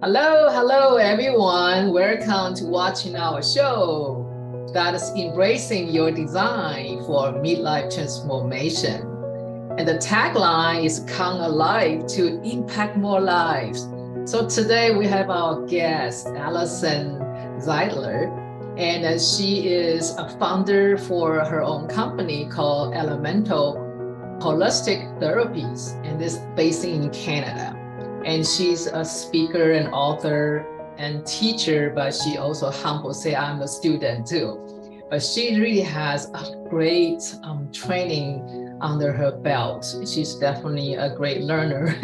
Hello everyone. Welcome to watching our show that is embracing your design for midlife transformation. And the tagline is come alive to impact more lives. So today we have our guest, Alison Ziedler, and she is a founder for her own company called Elemental Holistic Therapies, and is based in Canada. And she's a speaker and author and teacher, but she also humble say I'm a student too. But she really has a great training under her belt. She's definitely a great learner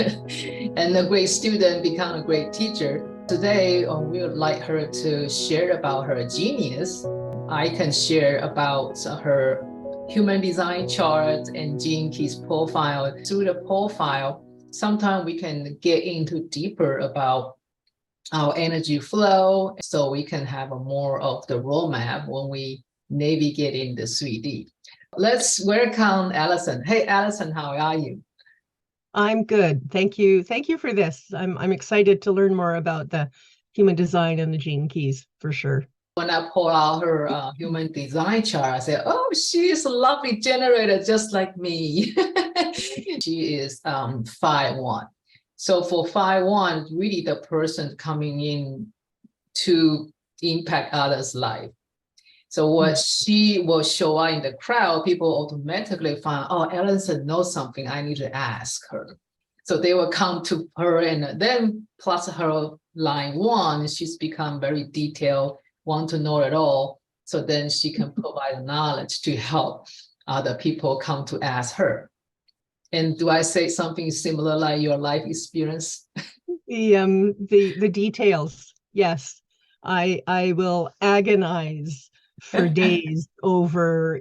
and a great student, become a great teacher. Today, we would like her to share about her genius. I can share about her human design chart and gene keys profile. Through the profile, sometimes we can get into deeper about our energy flow, so we can have a more of the roadmap when we navigate in the 3D. Let's welcome Alison. Hey, Alison, how are you? I'm good. Thank you. Thank you for this. I'm excited to learn more about the human design and the gene keys for sure. When I pull out her human design chart, I said, oh, she is a lovely generator just like me. She is 5-1. So for 5-1, really the person coming in to impact others' life. So what she will show up in the crowd, people automatically find, oh, Alison knows something, I need to ask her. So they will come to her, and then plus her line 1, she's become very detailed, want to know it all. So then she can provide knowledge to help other people come to ask her. And do I say something similar like your life experience? The details, yes. I will agonize for days over,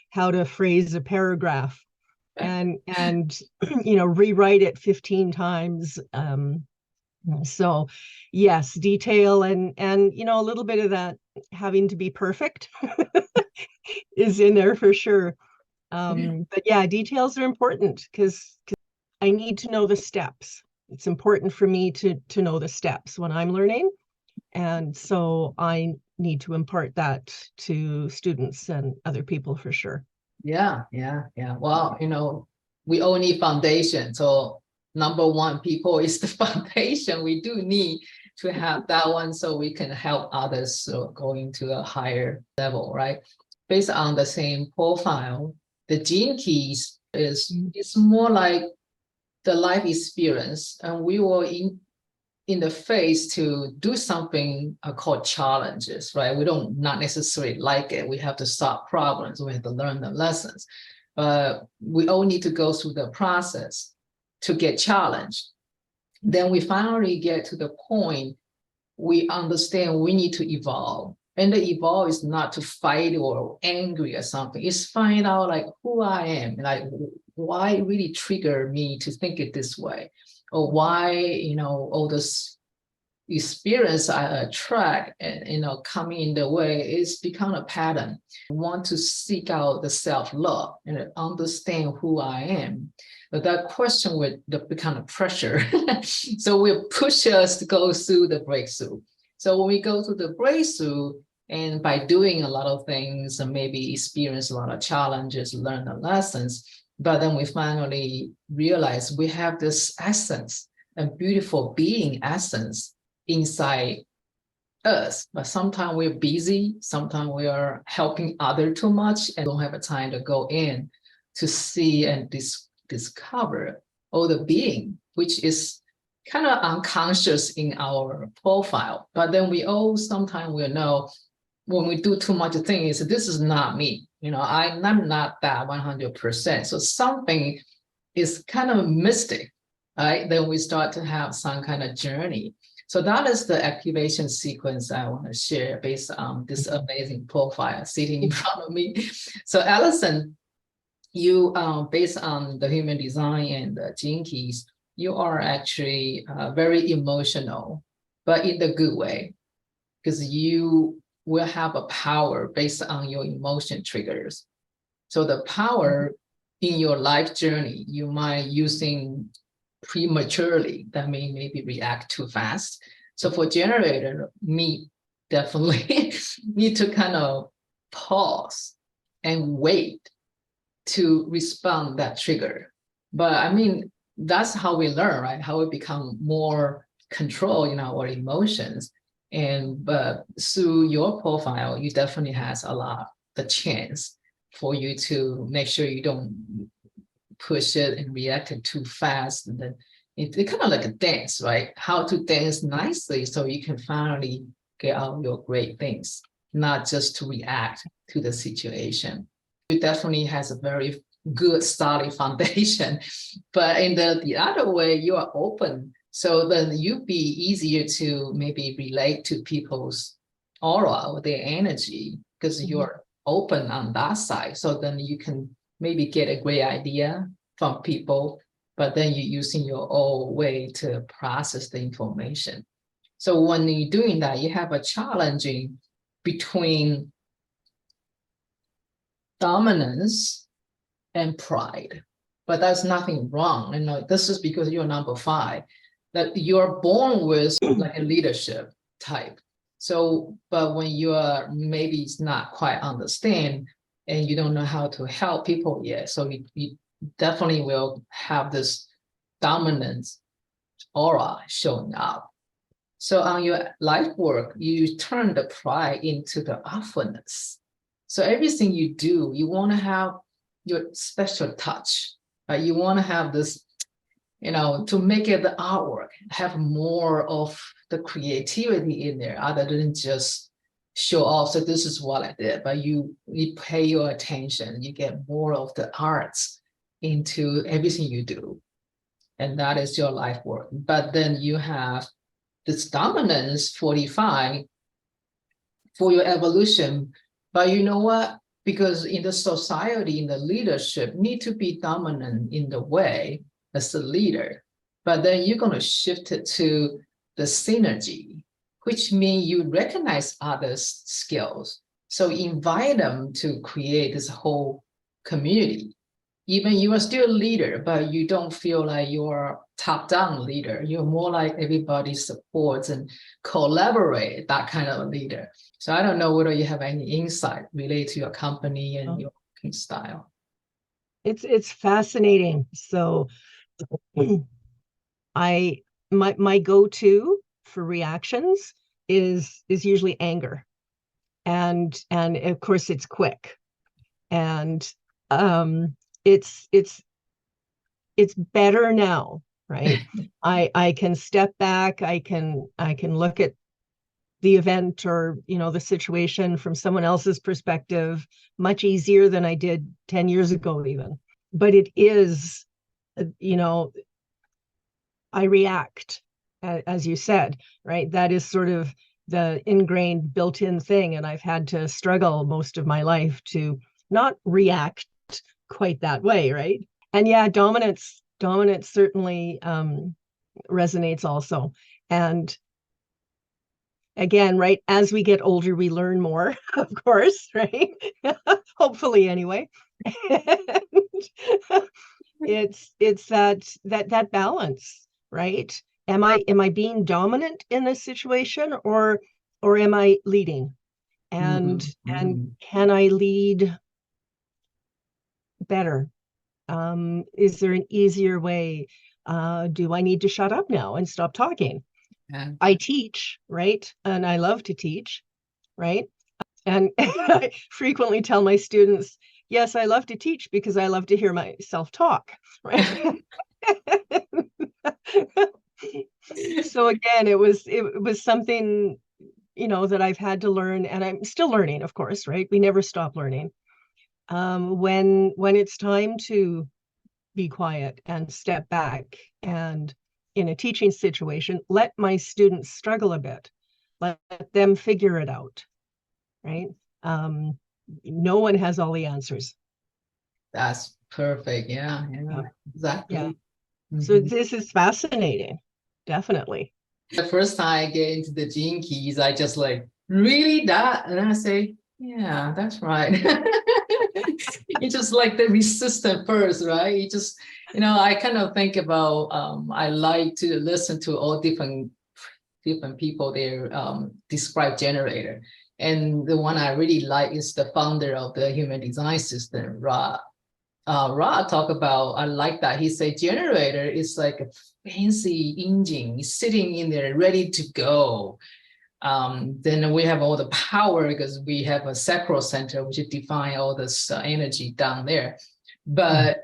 how to phrase a paragraph and rewrite it 15 times. So yes, detail and a little bit of that having to be perfect is in there for sure. But yeah, details are important because I need to know the steps. It's important for me to know the steps when I'm learning. And so I need to impart that to students and other people for sure. Yeah. Well, we all need foundation. So number 1, people is the foundation. We do need to have that one so we can help others going to a higher level, right? Based on the same profile, the gene keys is it's more like the life experience, and we were in the phase to do something called challenges, right? We don't not necessarily like it. We have to solve problems. We have to learn the lessons, but we all need to go through the process to get challenged. Then we finally get to the point we understand we need to evolve. And the evolve is not to fight or angry or something. It's find out like who I am, like why it really triggered me to think it this way, or why, all this experience I attract and, coming in the way, it's become a pattern. I want to seek out the self-love and understand who I am. But that question would become a pressure. So it pushes us to go through the breakthrough. So when we go through the breakthrough, and by doing a lot of things and maybe experience a lot of challenges, learn the lessons, but then we finally realize we have this essence, a beautiful being essence inside us. But sometimes we're busy, sometimes we are helping others too much and don't have a time to go in to see and discover all the being, which is kind of unconscious in our profile. But then we all sometimes will know when we do too much things, this is not me. I'm not that 100%. So something is kind of mystic, right? Then we start to have some kind of journey. So that is the activation sequence I want to share based on this amazing profile sitting in front of me. So Alison, you, based on the human design and the gene keys, you are actually very emotional, but in the good way, because you will have a power based on your emotion triggers. So the power in your life journey, you might using prematurely, that may maybe react too fast. So for generator, me definitely need to kind of pause and wait to respond that trigger. But I mean, that's how we learn, right? How we become more control in our emotions. And but through your profile, you definitely has a lot the chance for you to make sure you don't push it and react it too fast. And then it's kind of like a dance, right? How to dance nicely so you can finally get out your great things, not just to react to the situation. It definitely has a very good solid foundation, but in the other way, you are open. So then you'd be easier to maybe relate to people's aura or their energy because you're open on that side. So then you can maybe get a great idea from people, but then you're using your own way to process the information. So when you're doing that, you have a challenging between dominance and pride, but that's nothing wrong. And this is because you're number 5, that you're born with like a leadership type. So, but when you are maybe it's not quite understand and you don't know how to help people yet, so you definitely will have this dominance aura showing up. So on your life work, you turn the pride into the awfulness. So everything you do, you want to have your special touch, right? You want to have this, to make it the artwork, have more of the creativity in there other than just show off. So this is what I did, but you pay your attention, you get more of the arts into everything you do. And that is your life work. But then you have this dominance 45 for your evolution. But you know what? Because in the society, in the leadership, need to be dominant in the way as a leader. But then you're going to shift it to the synergy, which means you recognize others' skills. So invite them to create this whole community. Even you are still a leader, but you don't feel like you're top-down leader. You're more like everybody supports and collaborate, that kind of a leader. So I don't know whether you have any insight related to your company and your working style. It's fascinating. So my go-to for reactions is usually anger. And of course it's quick. And it's better now, right? I can step back, I can look at the event or the situation from someone else's perspective much easier than I did 10 years ago even. But it is, I react, as you said, right? That is sort of the ingrained built-in thing, and I've had to struggle most of my life to not react quite that way, right? And yeah, dominance certainly resonates also. And again, right, as we get older, we learn more, of course, right? Hopefully, anyway. It's that balance, right? Am I being dominant in this situation, or am I leading? And can I lead better? Is there an easier way? Do I need to shut up now and stop talking? Yeah. I teach, right? And I love to teach, right? And I frequently tell my students, yes, I love to teach because I love to hear myself talk, right? So again, it was something, that I've had to learn, and I'm still learning, of course, right? We never stop learning. When it's time to be quiet and step back, and in a teaching situation, let my students struggle a bit, let them figure it out, right? No one has all the answers. That's perfect. Yeah, exactly. Yeah. So this is fascinating, definitely. The first time I get into the gene keys, I just like, really that? And I say, yeah, that's right. It's just like the resistant first, right? You just, I kind of think about, I like to listen to all different different people there describe generator. And the one I really like is the founder of the Human Design System, Ra. Ra talk about, I like that. He said generator is like a fancy engine sitting in there ready to go. Then we have all the power because we have a sacral center, which define all this energy down there. But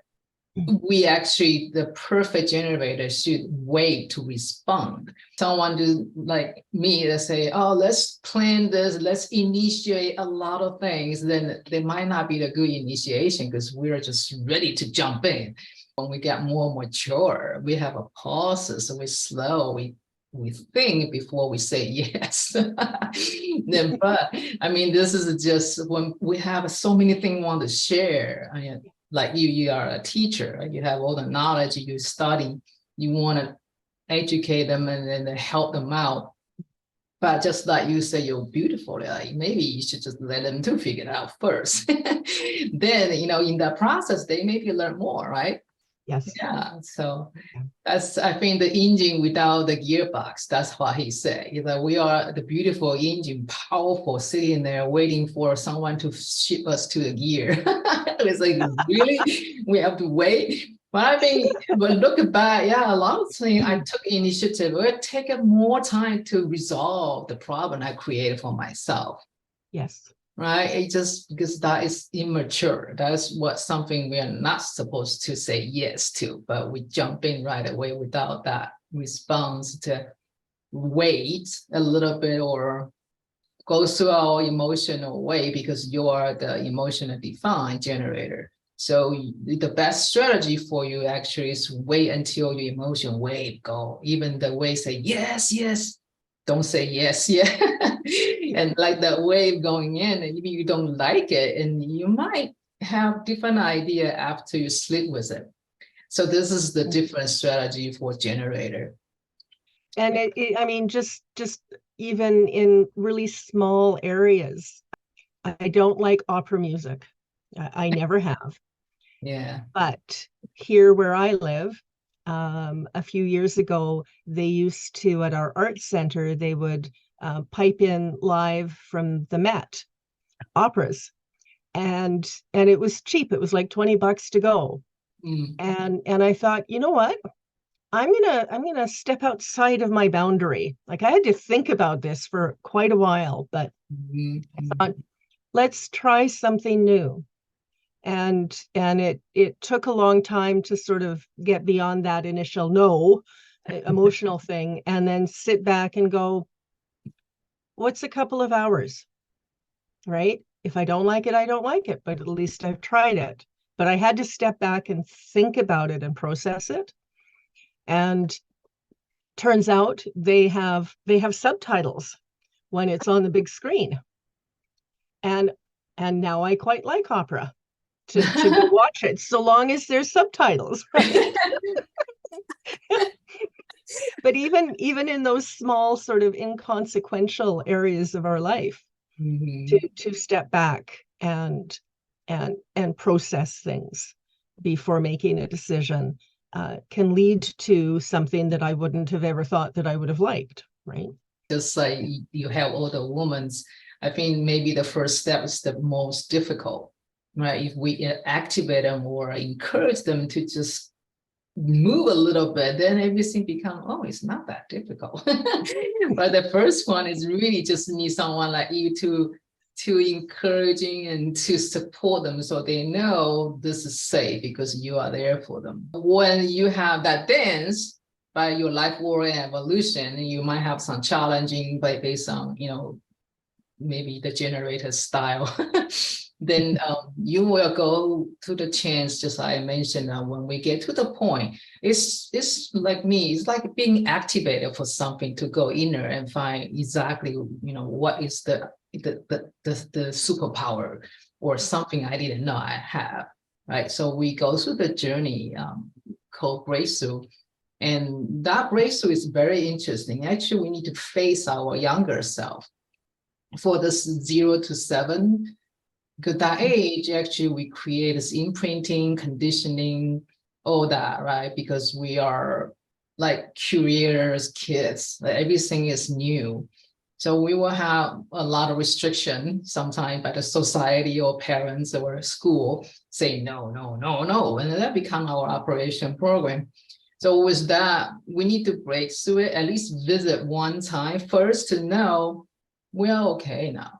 we actually, the perfect generator should wait to respond. Someone do like me to say, oh, let's plan this, let's initiate a lot of things, then they might not be the good initiation because we're just ready to jump in. When we get more mature, we have a pause, so we're slow, we think before we say yes. Then, but I mean, this is just when we have so many things we want to share. I mean, like you are a teacher, right? You have all the knowledge, you study, you want to educate them and then help them out. But just like you say, you're beautiful, like maybe you should just let them to figure it out first. Then, in that process, they maybe learn more, right? Yes. Yeah. So that's, I think, the engine without the gearbox. That's what he said. We are the beautiful engine, powerful, sitting there waiting for someone to ship us to the gear. It's like, really? We have to wait? But I think, but look back, a lot of things I took initiative. It would take more time to resolve the problem I created for myself. Yes. Right? It just because that is immature. That's what something we are not supposed to say yes to, but we jump in right away without that response to wait a little bit or go through our emotional way because you are the emotional defined generator. So the best strategy for you actually is wait until your emotion wave go. Even the wave say yes, yes, don't say yes, yeah. And like that wave going in, and if you don't like it, and you might have different idea after you sleep with it. So this is the different strategy for generator. And I mean, just even in really small areas, I don't like opera music. I never have. Yeah. But here where I live, a few years ago, they used to, at our art center, they would pipe in live from the Met operas, and it was cheap. It was like $20 to go. And I thought, you know what? I'm gonna step outside of my boundary. Like, I had to think about this for quite a while, but I thought, let's try something new. And it took a long time to sort of get beyond that initial emotional thing, and then sit back and go, what's a couple of hours, right? If I don't like it, I don't like it, but at least I've tried it. But I had to step back and think about it and process it. And turns out they have subtitles when it's on the big screen. And now I quite like opera. To go watch it, so long as there's subtitles, right? But even in those small, sort of inconsequential areas of our life, to step back and process things before making a decision can lead to something that I wouldn't have ever thought that I would have liked, right? Just like you have all the women's, I think maybe the first step is the most difficult. Right, if we activate them or encourage them to just move a little bit, then everything becomes, oh, it's not that difficult. But the first one is really just need someone like you to encouraging and to support them so they know this is safe because you are there for them. When you have that dance by your life work and evolution, you might have some challenging, but based on, maybe the generator style. Then you will go to the chance, just like I mentioned, when we get to the point, it's like me, it's like being activated for something to go inner and find exactly, what is the superpower or something I didn't know I have, right? So we go through the journey called breakthrough. And that breakthrough is very interesting. Actually, we need to face our younger self for this 0 to 7. Because that age, actually, we create this imprinting, conditioning, all that, right? Because we are like curators, kids, like everything is new. So we will have a lot of restriction sometimes by the society or parents or school say no, no, no, no. And that become our operation program. So with that, we need to break through it, at least visit one time first to know we're okay now.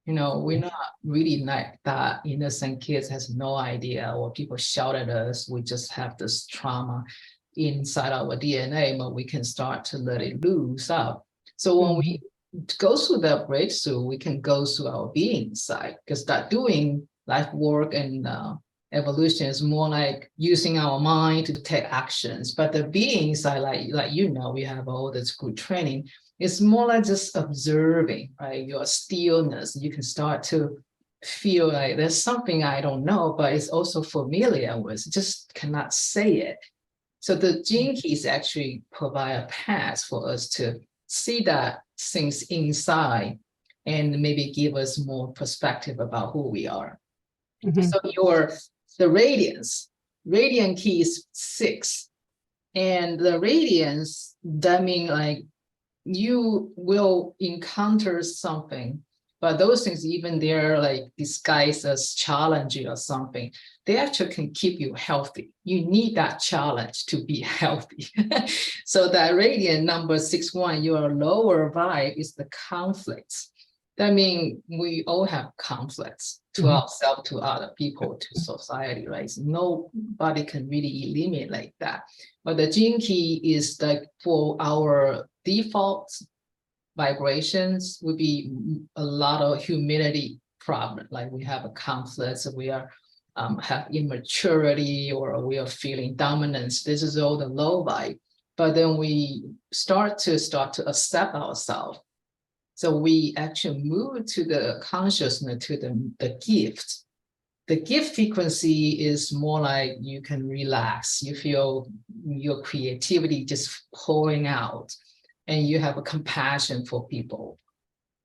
We're not really like that innocent kids has no idea, or people shout at us. We just have this trauma inside our DNA, but we can start to let it loose up. So when we go through that breakthrough, we can go through our being side, because that doing life work and evolution is more like using our mind to take actions. But the being side, like we have all this good training. It's more like just observing, right? Your stillness. You can start to feel like there's something I don't know, but it's also familiar with, just cannot say it. So the gene keys actually provide a path for us to see that things inside and maybe give us more perspective about who we are. So the radiant key is 6. And the radiance, that means like you will encounter something, but those things, even they're like disguised as challenging or something, they actually can keep you healthy. You need that challenge to be healthy. So that radiant number 61, your lower vibe is the conflicts. That means we all have conflicts to ourselves, to other people, to society, right? So nobody can really eliminate that. But the gene key is like for our default vibrations would be a lot of humility problem. Like we have a conflict, so we are have immaturity, or we are feeling dominance. This is all the low vibe. But then we start to accept ourselves. So we actually move to the consciousness, to the gift. The gift frequency is more like you can relax. You feel your creativity just pouring out, and you have a compassion for people.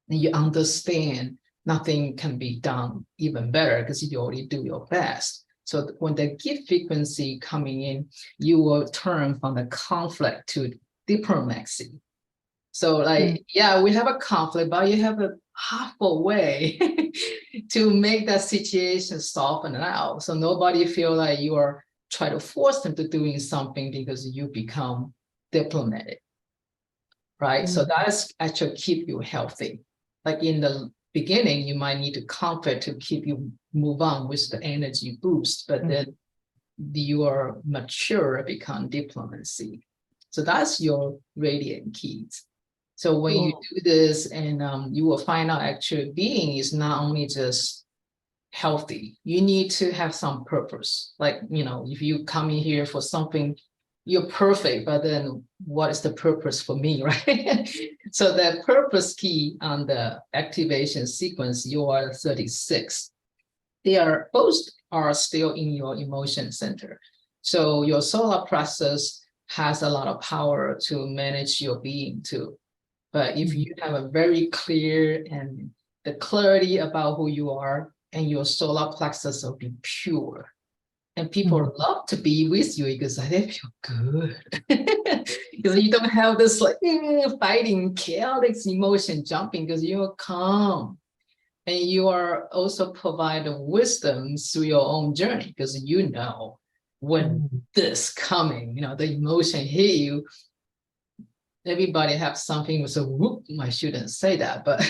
And you understand nothing can be done even better because you already do your best. So when the gift frequency coming in, you will turn from the conflict to diplomacy. So like, yeah, we have a conflict, but you have a halfway to make that situation soften out. So nobody feel like you are trying to force them to doing something because you become diplomatic, right? So that's actually keep you healthy. Like in the beginning, you might need to comfort to keep you move on with the energy boost, but then you are mature, become diplomacy. So that's your radiant keys. So when you do this, and you will find out actually being is not only just healthy, you need to have some purpose. Like, if you come in here for something, you're perfect, but then what is the purpose for me, right? So that purpose key on the activation sequence, you are 36. They are both are still in your emotion center. So your solar plexus has a lot of power to manage your being too. But if you have a very clear and the clarity about who you are, and your solar plexus will be pure, and people love to be with you because they feel good. Because you don't have this like fighting, chaotic emotion jumping, because you're calm. And you are also providing wisdom through your own journey, because when this coming, the emotion hit you. Everybody have something with a whoop. I shouldn't say that, but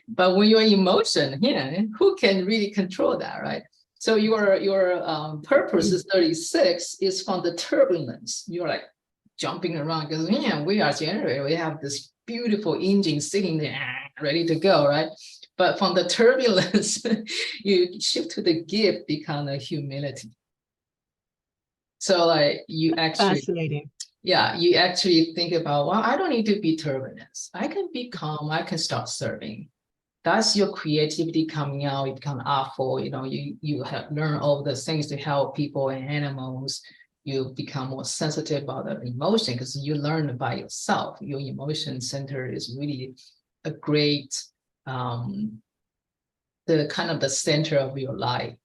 but when you're in emotion, who can really control that, right? So your purpose is 36 is from the turbulence. You're like jumping around because we are generator. We have this beautiful engine sitting there ready to go, right? But from the turbulence, you shift to the gift, become a humility. So like you actually Fascinating. Yeah, you actually think about, well, I don't need to be turbulent. I can be calm. I can start serving. That's your creativity coming out. You become artful. You have learned all the things to help people and animals. You become more sensitive about the emotion because you learn by yourself. Your emotion center is really a great, the kind of the center of your life.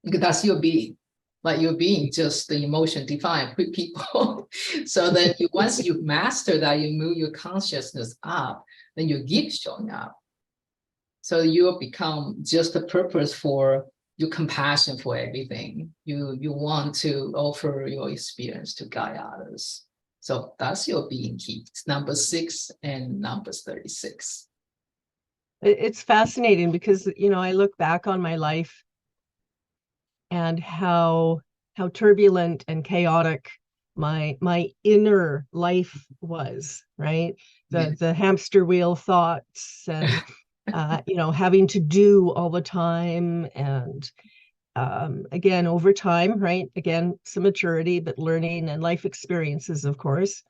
Because that's your being. Like you're being just the emotion defined with people. So then once you master that, you move your consciousness up, then your gift showing up. So you become just the purpose for your compassion for everything. You want to offer your experience to guide others. So that's your being key. It's number 6 and number 36. It's fascinating because, I look back on my life and how turbulent and chaotic my inner life was, right? The hamster wheel thoughts and having to do all the time, and again over time, right? Again, some maturity, but learning and life experiences, of course.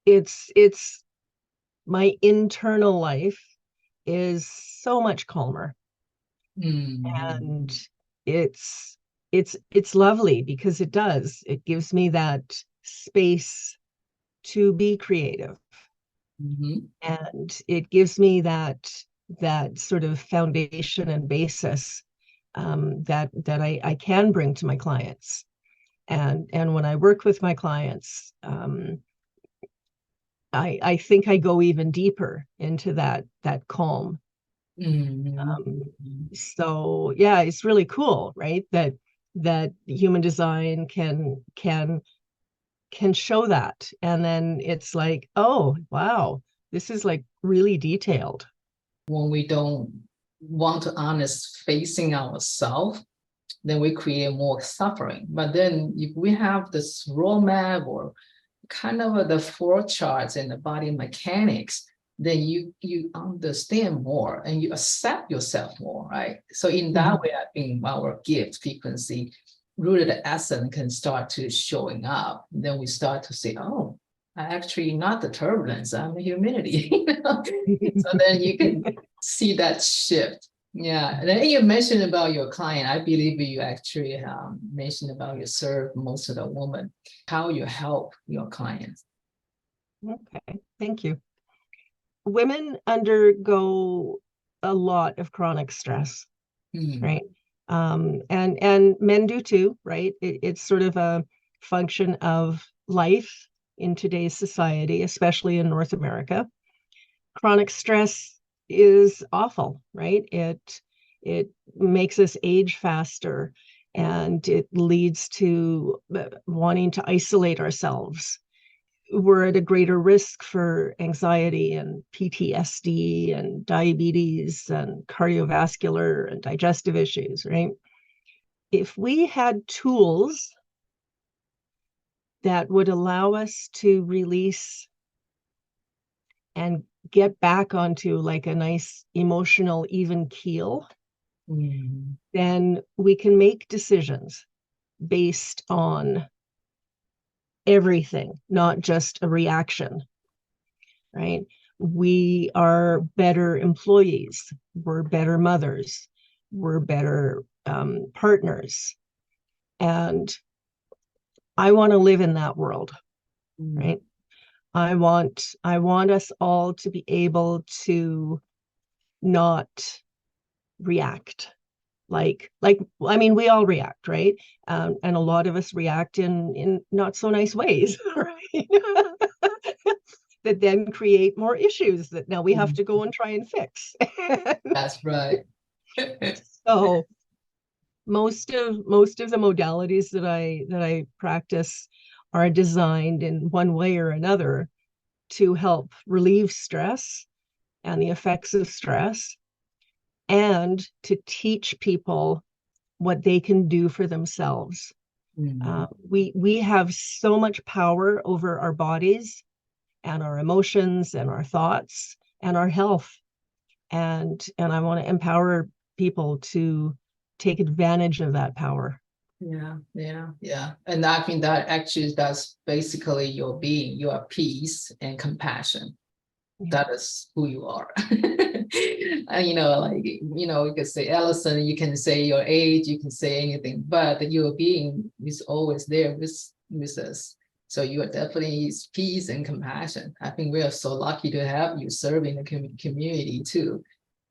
It's my internal life is so much calmer. And it's lovely because it gives me that space to be creative. And it gives me that sort of foundation and basis that I can bring to my clients. And when I work with my clients, I think I go even deeper into that calm. So yeah, it's really cool, right? That human design can show that. And then it's like, oh, wow, this is like really detailed. When we don't want to honest facing ourselves, then we create more suffering. But then if we have this roadmap or kind of the flow charts and the body mechanics, then you understand more and you accept yourself more, right? So in that way, I think our gift frequency, rooted essence, can start to showing up. Then we start to say, oh, I actually not the turbulence, I'm the humidity. So then you can see that shift. Yeah, and then you mentioned about your client. I believe you actually mentioned about you serve most of the women, how you help your clients. Okay, thank you. Women undergo a lot of chronic stress, right? And men do too, right? It's sort of a function of life in today's society, especially in North America. Chronic stress is awful, right? It makes us age faster, and it leads to wanting to isolate ourselves. We're at a greater risk for anxiety and PTSD and diabetes and cardiovascular and digestive issues, right? If we had tools that would allow us to release and get back onto like a nice emotional even keel, then we can make decisions based on everything, not just a reaction, right? We are better employees, we're better mothers, we're better partners. And I want to live in that world, right? I want us all to be able to not react like I mean, we all react, right? And a lot of us react in not so nice ways, right? That then create more issues that now we have to go and try and fix. That's right. So most of the modalities that I practice are designed in one way or another to help relieve stress and the effects of stress, and to teach people what they can do for themselves. We have so much power over our bodies and our emotions and our thoughts and our health. And I want to empower people to take advantage of that power. Yeah. And I think that actually that's basically your being, your peace and compassion. That is who you are. And you can say Alison, you can say your age, you can say anything, but your being is always there with us. So you are definitely peace and compassion. I think we are so lucky to have you serving the community too,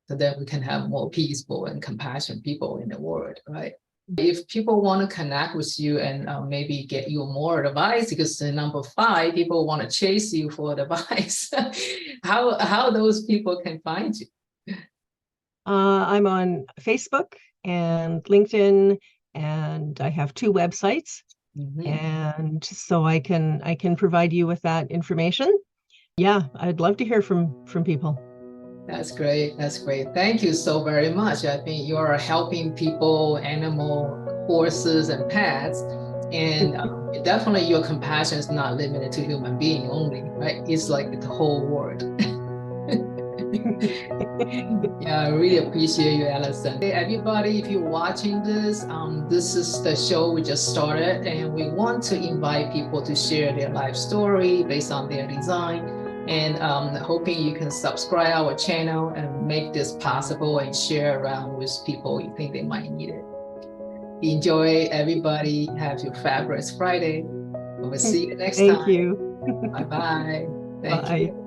so that we can have more peaceful and compassionate people in the world, right? If people want to connect with you and maybe get you more advice, because the number 5, people want to chase you for advice, how those people can find you? I'm on Facebook and LinkedIn, and I have 2 websites. And so I can provide you with that information. Yeah, I'd love to hear from people. That's great. That's great. Thank you so very much. I think you are helping people, animal, horses, and pets. And definitely your compassion is not limited to human being only, right? It's like the whole world. Yeah, I really appreciate you, Alison. Hey, everybody, if you're watching this, this is the show we just started, and we want to invite people to share their life story based on their design. And hoping you can subscribe our channel and make this possible and share around with people you think they might need it. Enjoy, everybody. Have your fabulous Friday. We'll see you next time. Thank you. Bye-bye. Thank Bye. you.